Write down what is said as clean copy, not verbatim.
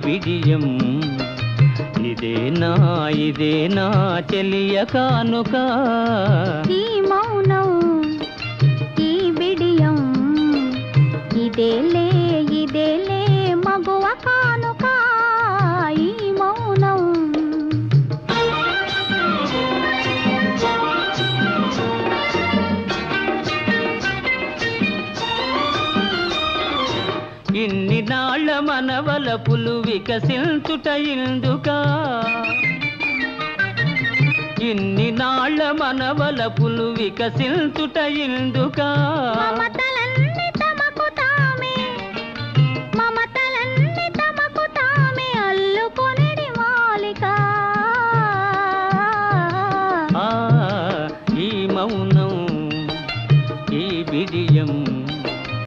బిడియం ఇదేనా చెలియ కానుక ఈ మౌనం ఈ బిడియం ఇదేలే మగువ కానుక ఈ మౌనం ఇన్ని నాళ్ళ మనవలపులు వికసించుట ఇందుకా ఇన్ని నాళ్ళ మనవలపులు వికసించుట ఇందుకా మమత